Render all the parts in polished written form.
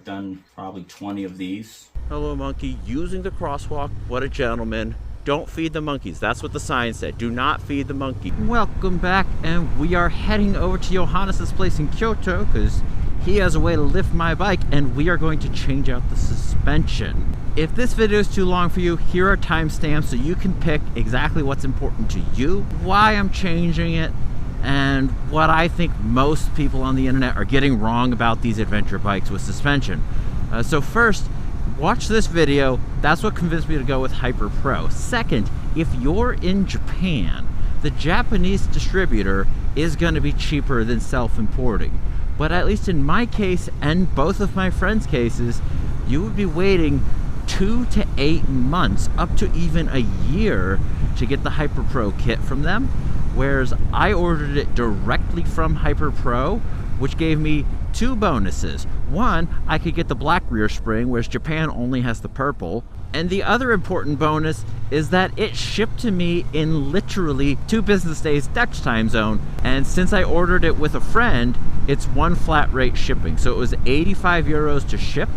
I've done probably 20 of these. Hello, monkey. Using the crosswalk. What a gentleman. Don't feed the monkeys. That's what the sign said. Do not feed the monkey. Welcome back, and we are heading over to Johannes' place in Kyoto because he has a way to lift my bike, and we are going to change out the suspension. If this video is too long for you, here are timestamps so you can pick exactly what's important to you, why I'm changing it, and what I think most people on the internet are getting wrong about these adventure bikes with suspension. So first, watch this video. That's what convinced me to go with Hyperpro. Second, if you're in Japan, the Japanese distributor is going to be cheaper than self-importing. But at least in my case and both of my friends' cases, you would be waiting 2 to 8 months, up to even a year, to get the Hyperpro kit from them. Whereas I ordered it directly from Hyperpro, which gave me 2 bonuses. One, I could get the black rear spring, whereas Japan only has the purple. And the other important bonus is that it shipped to me in literally 2 business days Dutch time zone. And since I ordered it with a friend, it's 1 flat rate shipping. So it was 85 euros to ship,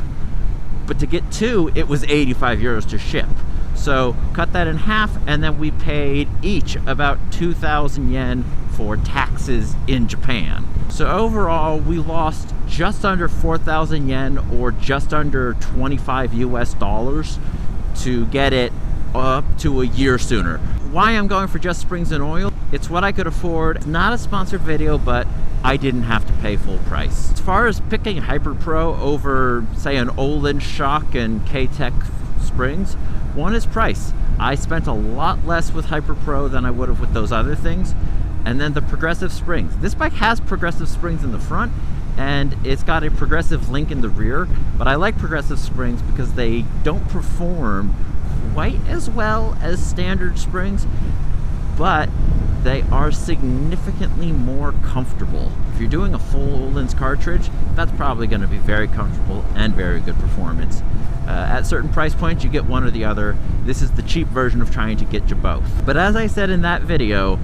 but to get 2, it was 85 euros to ship. So cut that in half, and then we paid each about 2,000 yen for taxes in Japan. So overall, we lost just under 4,000 yen, or just under 25 US dollars, to get it up to a year sooner. Why I'm going for just springs and oil? It's what I could afford. It's not a sponsored video, but I didn't have to pay full price. As far as picking Hyperpro over, say, an Öhlins shock and K-Tech springs, one is price. I spent a lot less with Hyperpro than I would have with those other things. And then the progressive springs. This bike has progressive springs in the front, and it's got a progressive link in the rear, but I like progressive springs because they don't perform quite as well as standard springs, but they are significantly more comfortable. If you're doing a full Öhlins cartridge, that's probably going to be very comfortable and very good performance. At certain price points, you get one or the other. This is the cheap version of trying to get you both. But as I said in that video,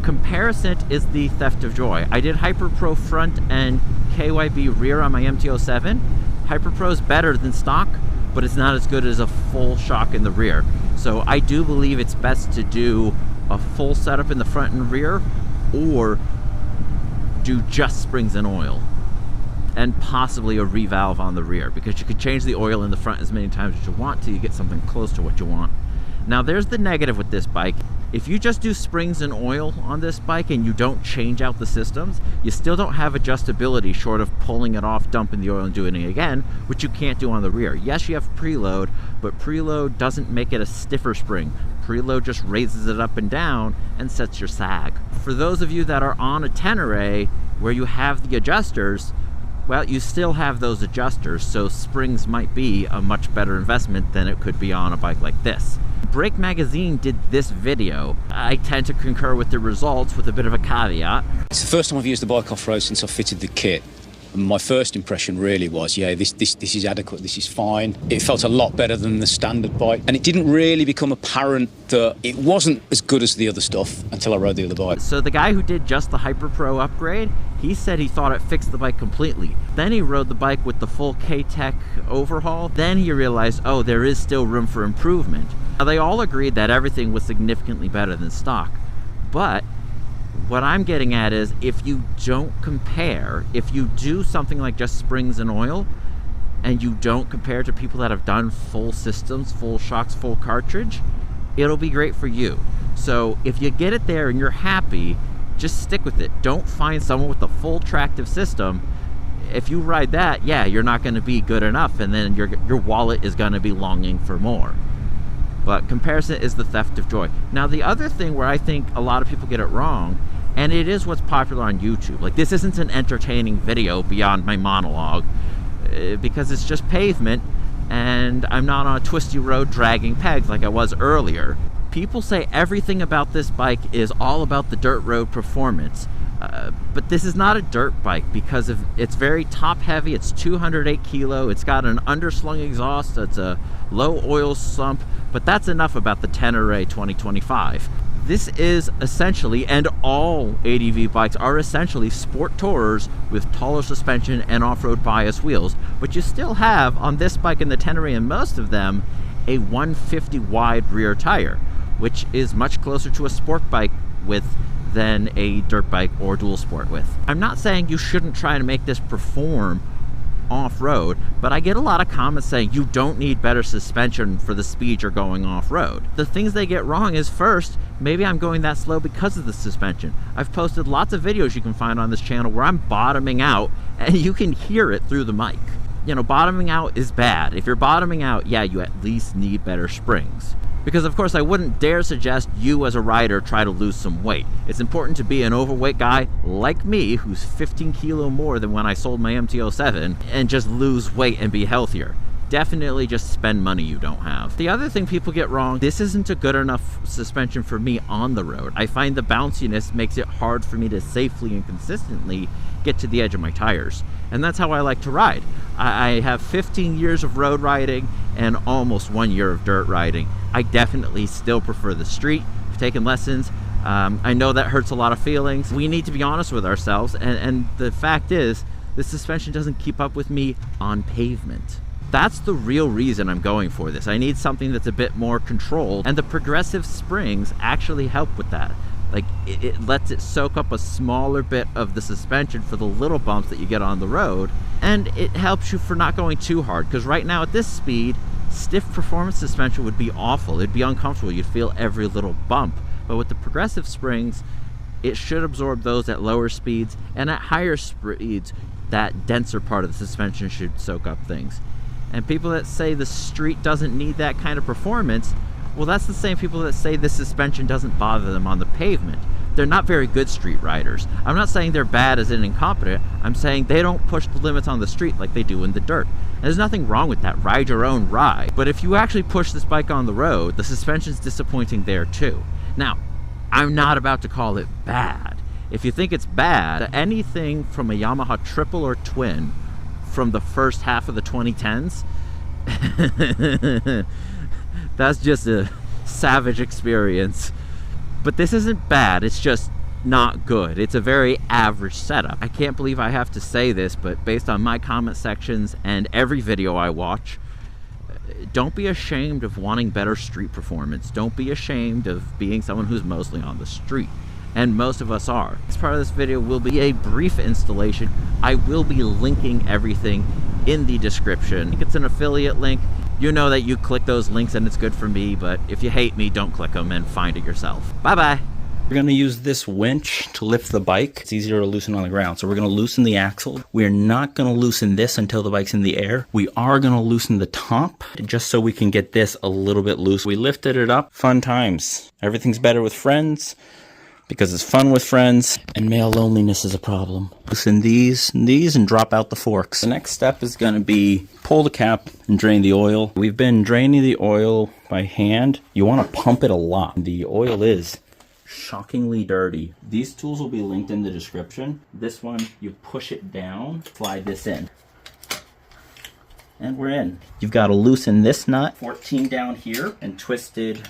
comparison is the theft of joy. I did Hyperpro front and KYB rear on my MT-07. Hyperpro is better than stock, but it's not as good as a full shock in the rear. So I do believe it's best to do a full setup in the front and rear, or do just springs and oil, and possibly a revalve on the rear, because you could change the oil in the front as many times as you want till you get something close to what you want. Now there's the negative with this bike. If you just do springs and oil on this bike and you don't change out the systems, you still don't have adjustability short of pulling it off, dumping the oil and doing it again, which you can't do on the rear. Yes, you have preload, but preload doesn't make it a stiffer spring. Preload just raises it up and down and sets your sag. For those of you that are on a Tenere where you have the adjusters, well, you still have those adjusters, so springs might be a much better investment than it could be on a bike like this. Brake Magazine did this video. I tend to concur with the results with a bit of a caveat. It's the first time I've used the bike off-road since I fitted the kit. And my first impression really was, yeah, this is adequate, this is fine. It felt a lot better than the standard bike. And it didn't really become apparent that it wasn't as good as the other stuff until I rode the other bike. So the guy who did just the Hyperpro upgrade, he said he thought it fixed the bike completely. Then he rode the bike with the full K-Tech overhaul. Then he realized, oh, there is still room for improvement. Now, they all agreed that everything was significantly better than stock. But what I'm getting at is, if you don't compare, if you do something like just springs and oil, and you don't compare to people that have done full systems, full shocks, full cartridge, it'll be great for you. So if you get it there and you're happy, just stick with it. Don't find someone with a full Tractive system. If you ride that, yeah, you're not going to be good enough, and then your wallet is going to be longing for more. But comparison is the theft of joy. Now, the other thing where I think a lot of people get it wrong, and it is what's popular on YouTube. Like, this isn't an entertaining video beyond my monologue, because it's just pavement, and I'm not on a twisty road dragging pegs like I was earlier. People say everything about this bike is all about the dirt road performance. But this is not a dirt bike because it's very top heavy. It's 208 kilo. It's got an underslung exhaust. It's a low oil sump, but that's enough about the Tenere 2025. This is essentially, and all ADV bikes are essentially, sport tourers with taller suspension and off-road bias wheels. But you still have, on this bike and the Tenere and most of them, a 150 wide rear tire, which is much closer to a sport bike width than a dirt bike or dual sport width. I'm not saying you shouldn't try to make this perform off-road, but I get a lot of comments saying you don't need better suspension for the speed you're going off-road. The things they get wrong is, first, maybe I'm going that slow because of the suspension. I've posted lots of videos you can find on this channel where I'm bottoming out and you can hear it through the mic. You know, bottoming out is bad. If you're bottoming out, yeah, you at least need better springs. Because of course I wouldn't dare suggest you as a rider try to lose some weight. It's important to be an overweight guy like me, who's 15 kilo more than when I sold my MT-07, and just lose weight and be healthier. Definitely just spend money you don't have. The other thing people get wrong, this isn't a good enough suspension for me on the road. I find the bounciness makes it hard for me to safely and consistently get to the edge of my tires. And that's how I like to ride. I have 15 years of road riding and almost 1 year of dirt riding. I definitely still prefer the street. I've taken lessons. I know that hurts a lot of feelings. We need to be honest with ourselves, and the fact is, the suspension doesn't keep up with me on pavement. That's the real reason I'm going for this. I need something that's a bit more controlled, and the progressive springs actually help with that. Like, it lets it soak up a smaller bit of the suspension for the little bumps that you get on the road, and it helps you for not going too hard, because right now at this speed, stiff performance suspension would be awful. It'd be uncomfortable. You'd feel every little bump. But with the progressive springs, it should absorb those at lower speeds, and at higher speeds, that denser part of the suspension should soak up things. And people that say the street doesn't need that kind of performance, well, that's the same people that say the suspension doesn't bother them on the pavement. They're not very good street riders. I'm not saying they're bad as in incompetent. I'm saying they don't push the limits on the street like they do in the dirt. And there's nothing wrong with that. Ride your own ride. But if you actually push this bike on the road, the suspension's disappointing there too. Now, I'm not about to call it bad. If you think it's bad, anything from a Yamaha triple or twin from the first half of the 2010s, that's just a savage experience. But this isn't bad, it's just not good. It's a very average setup. I can't believe I have to say this, but based on my comment sections and every video I watch, don't be ashamed of wanting better street performance. Don't be ashamed of being someone who's mostly on the street. And most of us are. As part of this video will be a brief installation. I will be linking everything in the description. I think it's an affiliate link. You know that you click those links and it's good for me, but if you hate me, don't click them and find it yourself. Bye-bye. We're going to use this winch to lift the bike. It's easier to loosen on the ground. So we're going to loosen the axle. We're not going to loosen this until the bike's in the air. We are going to loosen the top just so we can get this a little bit loose. We lifted it up. Fun times. Everything's better with friends because it's fun with friends, and male loneliness is a problem. Loosen these and drop out the forks. The next step is going to be pull the cap and drain the oil. We've been draining the oil by hand. You want to pump it a lot. The oil is shockingly dirty. These tools will be linked in the description. This one, you push it down, slide this in, and we're in. You've got to loosen this nut, 14 down here, and twisted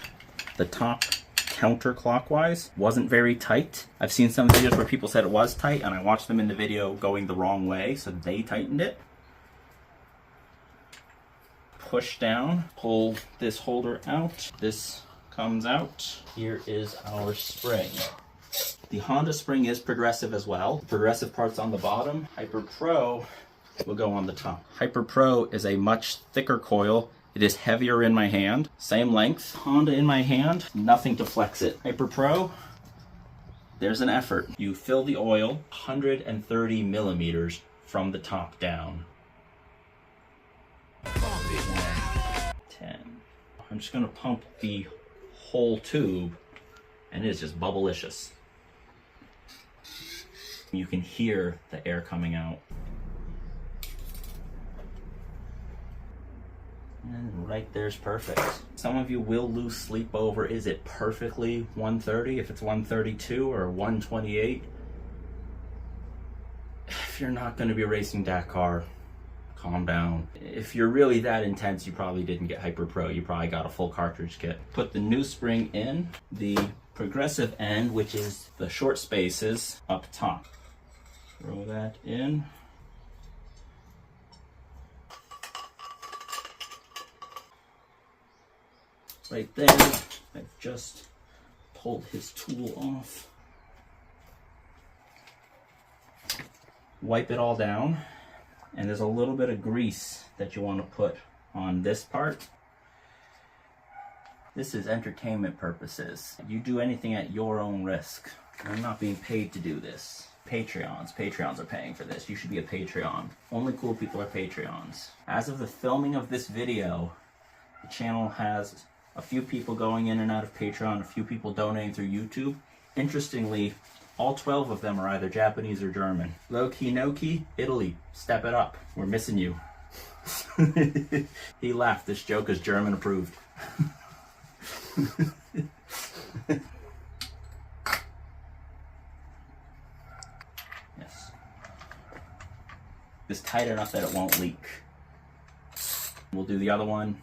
the top counterclockwise. Wasn't very tight. I've seen some videos where people said it was tight, and I watched them in the video going the wrong way, so they tightened it. Push down, pull this holder out. This comes out. Here is our spring. The Honda spring is progressive as well. The progressive part's on the bottom. Hyperpro will go on the top. Hyperpro is a much thicker coil. It is heavier in my hand. Same length. Honda in my hand, nothing to flex it. Hyperpro, there's an effort. You fill the oil 130 millimeters from the top down. 10. I'm just gonna pump the whole tube, and it is just bubblicious. You can hear the air coming out. And right there's perfect. Some of you will lose sleep over, is it perfectly 130 if it's 132 or 128? If you're not going to be racing Dakar, calm down. If you're really that intense, you probably didn't get Hyperpro. You probably got a full cartridge kit. Put the new spring in. The progressive end, which is the short spaces up top. Throw that in. Right there, I've just pulled his tool off. Wipe it all down, and there's a little bit of grease that you want to put on this part. This is entertainment purposes. You do anything at your own risk. I'm not being paid to do this. Patreons are paying for this. You should be a Patreon. Only cool people are Patreons. As of the filming of this video, the channel has a few people going in and out of Patreon, a few people donating through YouTube. Interestingly, all 12 of them are either Japanese or German. Low key, no key, Italy, step it up. We're missing you. He laughed. This joke is German approved. Yes. It's tight enough that it won't leak. We'll do the other one.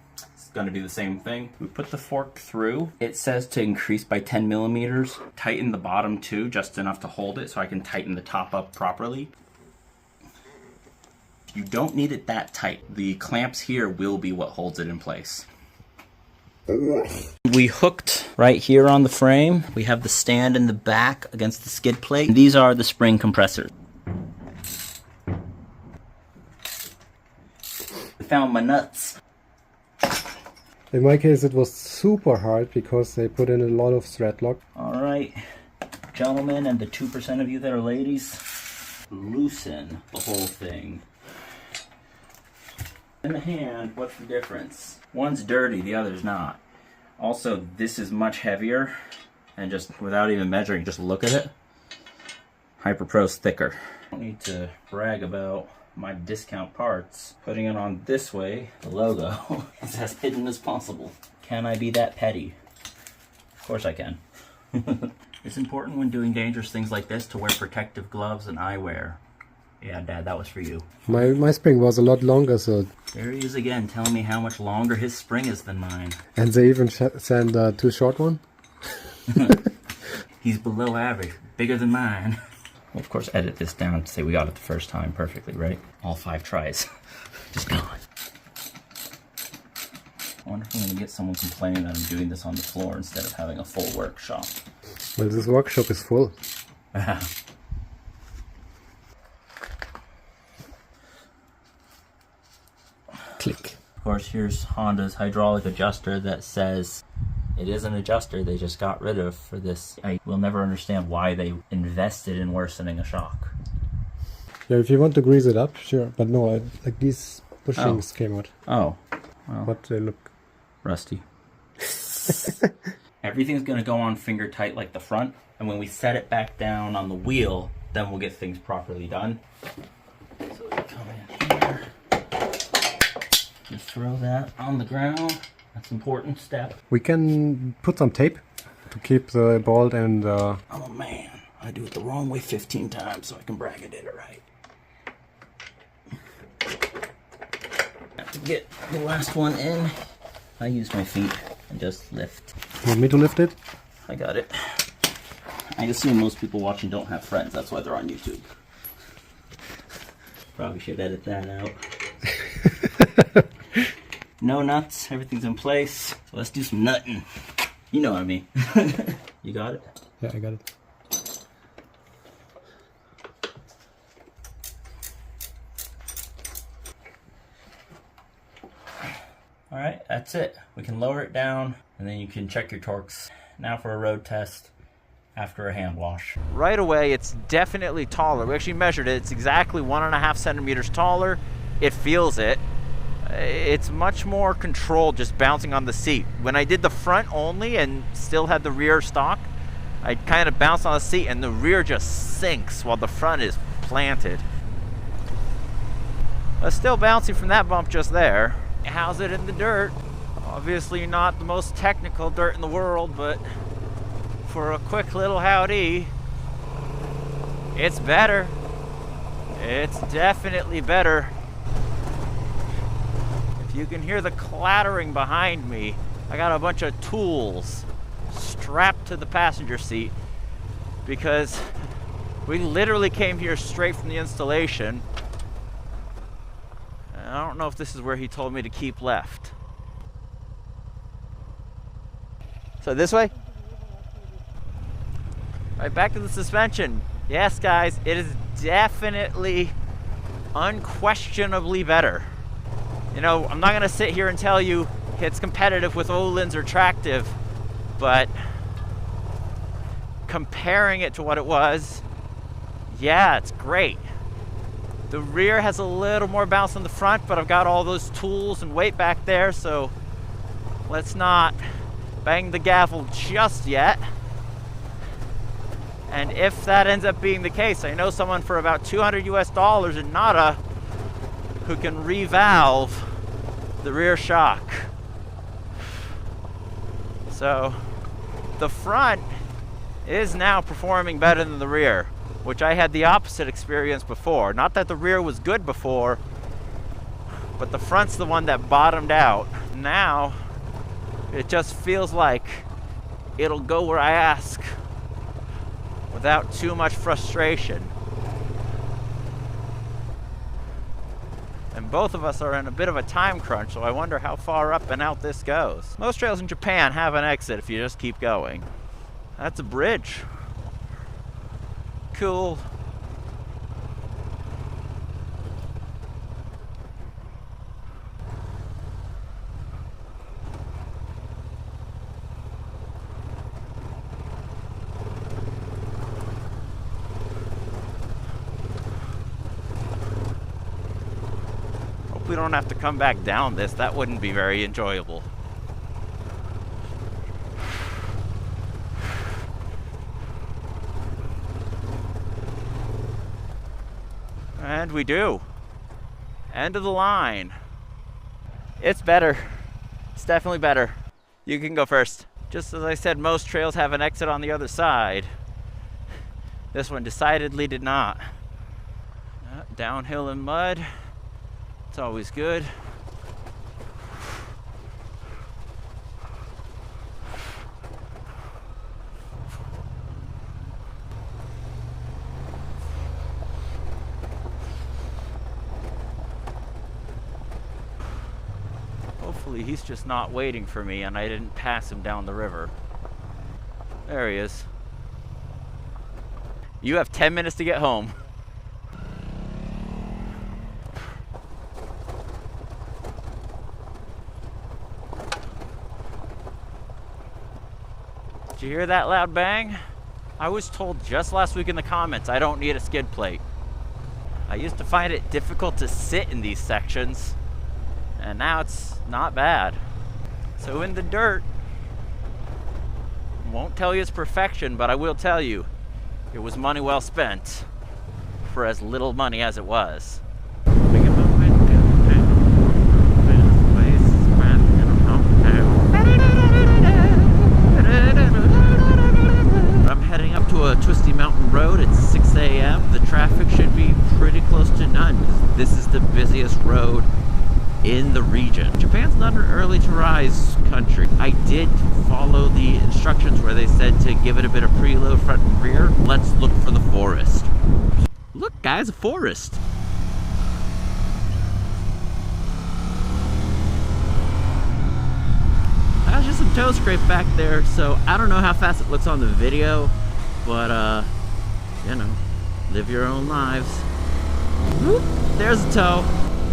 Going to do the same thing. We put the fork through. It says to increase by 10 millimeters. Tighten the bottom too, just enough to hold it so I can tighten the top up properly. You don't need it that tight. The clamps here will be what holds it in place. We hooked right here on the frame. We have the stand in the back against the skid plate. These are the spring compressors. I found my nuts. In my case, it was super hard because they put in a lot of thread lock. All right, gentlemen, and the 2% of you that are ladies, loosen the whole thing. In the hand, what's the difference? One's dirty, the other's not. Also, this is much heavier, and just without even measuring, just look at it. Hyperpro's thicker. I don't need to brag about my discount parts. Putting it on this way, the logo, is as hidden as possible. Can I be that petty? Of course I can. It's important when doing dangerous things like this to wear protective gloves and eyewear. Yeah, Dad, that was for you. My spring was a lot longer, so... There he is again, telling me how much longer his spring is than mine. And they even sent a too short one? He's below average, bigger than mine. We'll of course edit this down to say we got it the first time perfectly, right? All 5 tries. Just gone. I wonder if I'm going to get someone complaining that I'm doing this on the floor instead of having a full workshop. Well, this workshop is full. Click. Of course, here's Honda's hydraulic adjuster that says it is an adjuster they just got rid of for this. I will never understand why they invested in worsening a shock. Yeah, if you want to grease it up, sure. But no, like these bushings came out. Oh. Well, but they look rusty. Everything's going to go on finger tight like the front. And when we set it back down on the wheel, then we'll get things properly done. So we come in here. You throw that on the ground. That's an important step. We can put some tape to keep the bolt and... Oh man, I do it the wrong way 15 times so I can brag I did it right. Have to get the last one in. I use my feet and just lift. You want me to lift it? I got it. I assume most people watching don't have friends, that's why they're on YouTube. Probably should edit that out. No nuts, everything's in place. So let's do some nutting. You know what I mean. You got it? Yeah, I got it. Alright, that's it. We can lower it down and then you can check your torques. Now for a road test after a hand wash. Right away, it's definitely taller. We actually measured it. It's exactly 1.5 centimeters taller. It feels it. It's much more controlled just bouncing on the seat. When I did the front only and still had the rear stock, I kind of bounced on the seat and the rear just sinks while the front is planted. But still bouncing from that bump just there. How's it in the dirt? Obviously not the most technical dirt in the world, but for a quick little howdy, it's better. It's definitely better. If you can hear the clattering behind me, I got a bunch of tools strapped to the passenger seat because we literally came here straight from the installation. I don't know if this is where he told me to keep left. So this way? All right, back to the suspension. Yes, guys, it is definitely, unquestionably better. You know, I'm not gonna sit here and tell you it's competitive with Öhlins or Tractive, but comparing it to what it was, yeah, it's great. The rear has a little more bounce than the front, but I've got all those tools and weight back there, so let's not bang the gavel just yet. And if that ends up being the case, I know someone for about $200 US in Nada who can revalve the rear shock. So the front is now performing better than the rear, which I had the opposite experience before. Not that the rear was good before, but the front's the one that bottomed out. Now it just feels like it'll go where I ask without too much frustration. And both of us are in a bit of a time crunch, so I wonder how far up and out this goes. Most trails in Japan have an exit if you just keep going. That's a bridge. Cool. Hope we don't have to come back down this. That wouldn't be very enjoyable. And we do. End of the line. It's better. It's definitely better. You can go first. Just as I said, most trails have an exit on the other side. This one decidedly did not. Downhill in mud. It's always good. Hopefully he's just not waiting for me and I didn't pass him down the river. There he is. You have 10 minutes to get home. Did you hear that loud bang? I was told just last week in the comments I don't need a skid plate. I used to find it difficult to sit in these sections, and now it's not bad. So in the dirt, won't tell you it's perfection, but I will tell you it was money well spent for as little money as it was. I'm heading up to a twisty mountain road. It's 6 a.m. The traffic should be pretty close to none because this is the busiest road in the region. Japan's not an early to rise country. I did follow the instructions where they said to give it a bit of preload front and rear. Let's look for the forest. Look guys, a forest. That was just some toe scrape back there, so I don't know how fast it looks on the video, but you know, live your own lives. Whoop, there's a toe.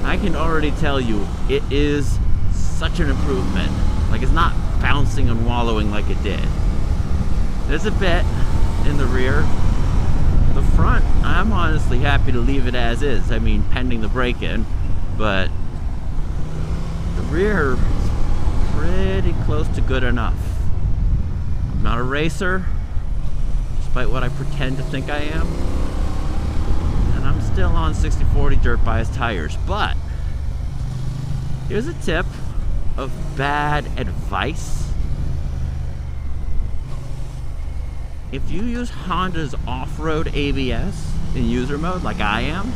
I can already tell you it is such an improvement. Like, it's not bouncing and wallowing like it did. There's a bit in the rear. The front, I'm honestly happy to leave it as is. I mean, pending the break-in, but the rear is pretty close to good enough. I'm not a racer, despite what I pretend to think I am. I'm still on 60/40 dirt bias tires, but here's a tip of bad advice. If you use Honda's off-road ABS in user mode like I am,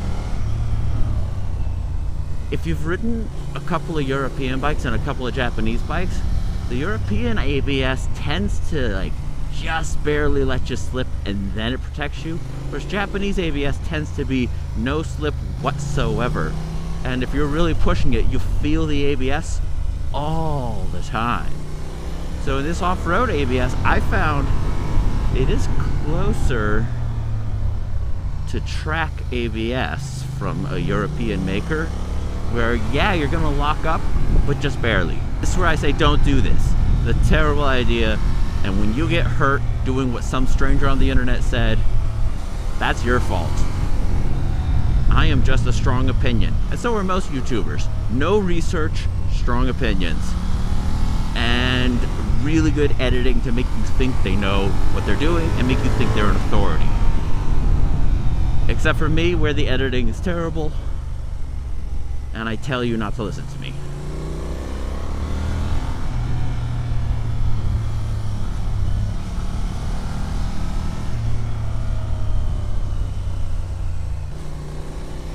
if you've ridden a couple of European bikes and a couple of Japanese bikes, the The European ABS tends to like just barely let you slip and then it protects you, whereas Japanese ABS tends to be no slip whatsoever. And if you're really pushing it, you feel the ABS all the time. So in this off-road ABS, I found it is closer to track ABS from a European maker, where yeah, you're gonna lock up, but just barely. This is where I say don't do this. It's a terrible idea, and when you get hurt doing what some stranger on the internet said, that's your fault. I am just a strong opinion, and so are most YouTubers. No research, strong opinions, and really good editing to make you think they know what they're doing and make you think they're an authority. Except for me, where the editing is terrible, and I tell you not to listen to me.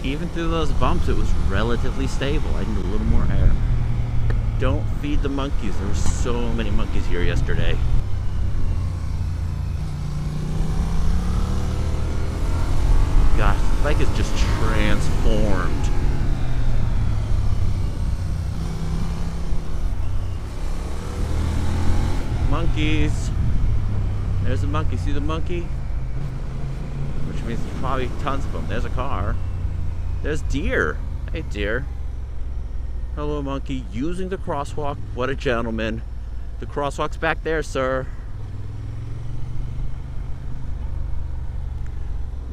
Even through those bumps, it was relatively stable. I need a little more air. Don't feed the monkeys. There were so many monkeys here yesterday. Gosh, the bike is just transformed. Monkeys. There's a monkey. See the monkey? Which means there's probably tons of them. There's a car. There's deer. Hey, deer. Hello, monkey. Using the crosswalk. What a gentleman. The crosswalk's back there, sir.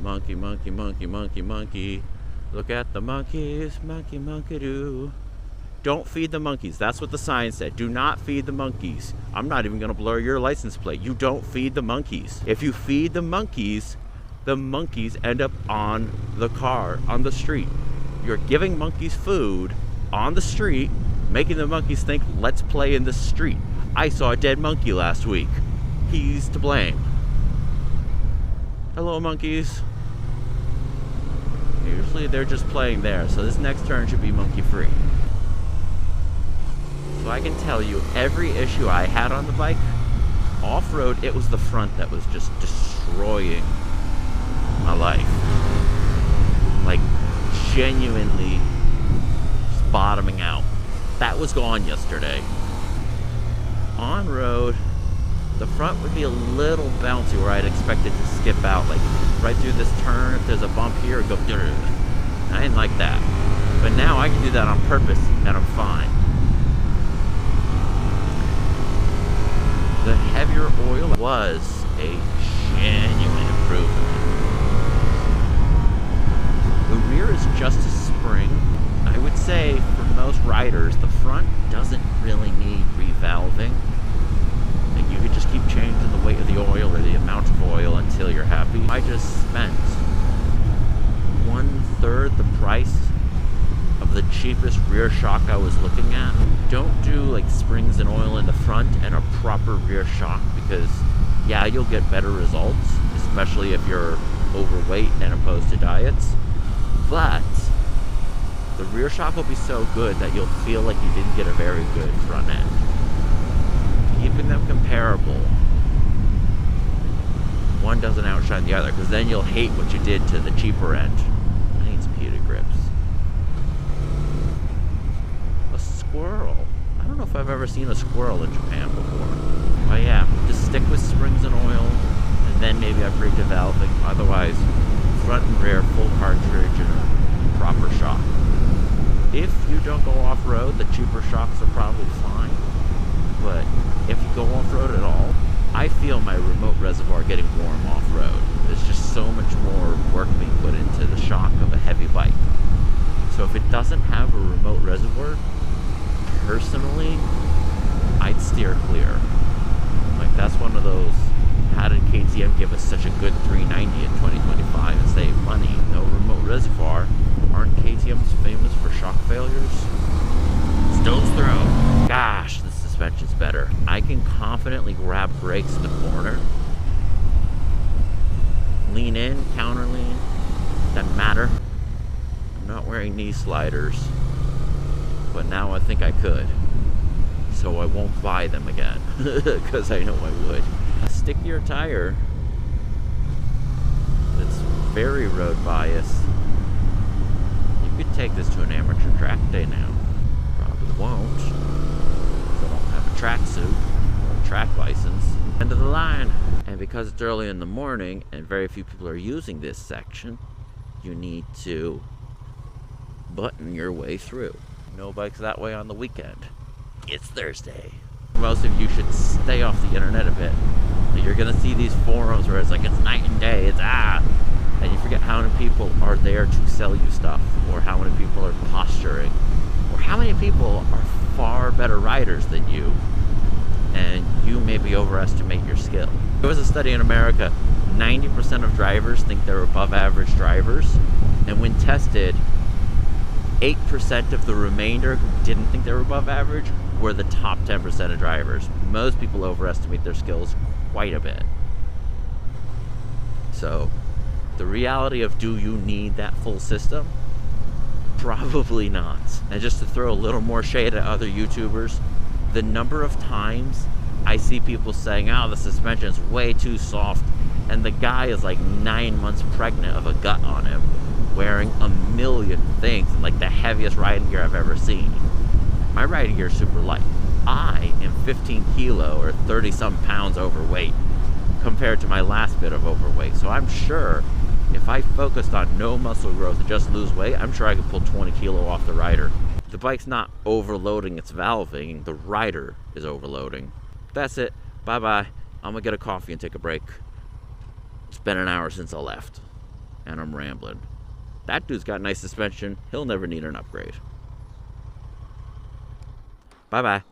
Monkey, monkey, monkey, monkey, monkey. Look at the monkeys. Monkey, monkey, do. Don't feed the monkeys. That's what the sign said. Do not feed the monkeys. I'm not even going to blur your license plate. You don't feed the monkeys. If you feed the monkeys end up on the car, on the street. You're giving monkeys food on the street, making the monkeys think, let's play in the street. I saw a dead monkey last week. He's to blame. Hello, monkeys. Usually they're just playing there, so this next turn should be monkey free. So I can tell you, every issue I had on the bike, off-road, it was the front that was just destroying my life. Like, genuinely just bottoming out. That was gone yesterday. On road, the front would be a little bouncy where I'd expect it to skip out, like right through this turn. If there's a bump here, it'd go. I didn't like that, but now I can do that on purpose and I'm fine. The heavier oil was a genuine improvement. The rear is just a spring. I would say for most riders, the front doesn't really need revalving. Like, you could just keep changing the weight of the oil or the amount of oil until you're happy. I just spent 1/3 the price of the cheapest rear shock I was looking at. Don't do like springs and oil in the front and a proper rear shock, because yeah, you'll get better results, especially if you're overweight and opposed to diets. But the rear shock will be so good that you'll feel like you didn't get a very good front end. Keeping them comparable, one doesn't outshine the other, because then you'll hate what you did to the cheaper end. I need some heated grips. A squirrel. I don't know if I've ever seen a squirrel in Japan before. But yeah, just stick with springs and oil, and then maybe upgrade to valving. Otherwise, front and rear, full cartridge, and a proper shock. If you don't go off-road, the cheaper shocks are probably fine. But if you go off-road at all, I feel my remote reservoir getting warm off-road. There's just so much more work being put into the shock of a heavy bike. So if it doesn't have a remote reservoir, personally, I'd steer clear. Like, that's one of those, how did KTM give us such a good 390 in 2025 and save money? No remote reservoir. Aren't KTMs famous for shock failures? Stone's throw. Gosh, the suspension's better. I can confidently grab brakes in the corner. Lean in, counter lean. Doesn't matter. I'm not wearing knee sliders, but now I think I could. so I won't buy them again, because I know I would. A stickier tire that's very road bias. You could take this to an amateur track day now. Probably won't. I don't have a tracksuit or a track license. End of the line. And because it's early in the morning and very few people are using this section, you need to button your way through. No bikes that way on the weekend. It's Thursday. Most of you should stay off the internet a bit. You're gonna see these forums where it's like it's night and day, and you forget how many people are there to sell you stuff, or how many people are posturing, or how many people are far better riders than you, and you maybe overestimate your skill. There was a study in America, 90% of drivers think they're above average drivers, and when tested, 8% of the remainder who didn't think they were above average were the top 10% of drivers. Most people overestimate their skills quite a bit. So, the reality of, do you need that full system? Probably not. And just to throw a little more shade at other YouTubers, the number of times I see people saying, oh, the suspension is way too soft, and the guy is like 9 months pregnant of a gut on him, wearing a million things, and like the heaviest riding gear I've ever seen. My riding gear is super light. I am 15 kilo or 30 some pounds overweight compared to my last bit of overweight. So I'm sure if I focused on no muscle growth and just lose weight, I'm sure I could pull 20 kilo off the rider. The bike's not overloading its valving, the rider is overloading. That's it. Bye-bye. I'm gonna get a coffee and take a break. It's been an hour since I left, and I'm rambling. That dude's got nice suspension. He'll never need an upgrade. Bye-bye.